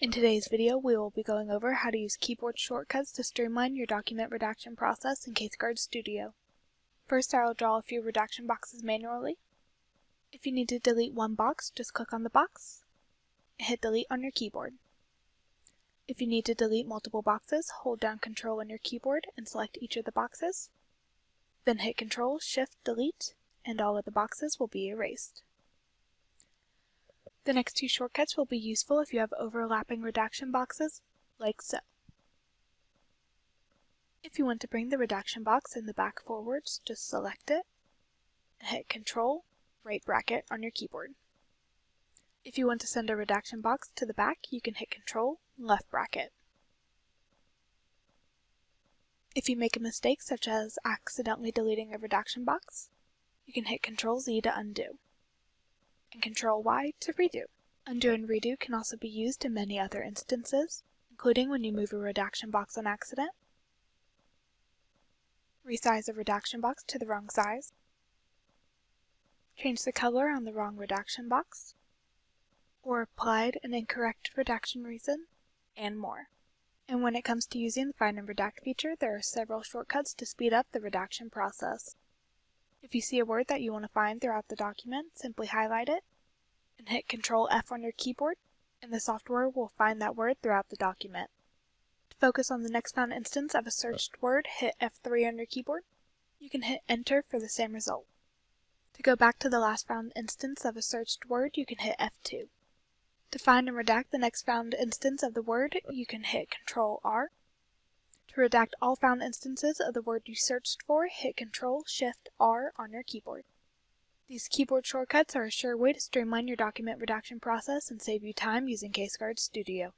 In today's video, we will be going over how to use keyboard shortcuts to streamline your document redaction process in CaseGuard Studio. First, I will draw a few redaction boxes manually. If you need to delete one box, just click on the box and hit delete on your keyboard. If you need to delete multiple boxes, hold down Ctrl on your keyboard and select each of the boxes. Then hit CTRL SHIFT DELETE and all of the boxes will be erased. The next two shortcuts will be useful if you have overlapping redaction boxes, like so. If you want to bring the redaction box in the back forwards, just select it and hit Ctrl, right bracket on your keyboard. If you want to send a redaction box to the back, you can hit Ctrl, left bracket. If you make a mistake such as accidentally deleting a redaction box, you can hit Ctrl Z to undo, and Ctrl Y to redo. Undo and redo can also be used in many other instances, including when you move a redaction box on accident, resize a redaction box to the wrong size, change the color on the wrong redaction box, or applied an incorrect redaction reason, and more. And when it comes to using the Find and Redact feature, there are several shortcuts to speed up the redaction process. If you see a word that you want to find throughout the document, simply highlight it and hit Ctrl F on your keyboard, and the software will find that word throughout the document. To focus on the next found instance of a searched word, hit F3 on your keyboard. You can hit Enter for the same result. To go back to the last found instance of a searched word, you can hit F2. To find and redact the next found instance of the word, you can hit Ctrl R. To redact all found instances of the word you searched for, hit Ctrl Shift R on your keyboard. These keyboard shortcuts are a sure way to streamline your document redaction process and save you time using CaseGuard Studio.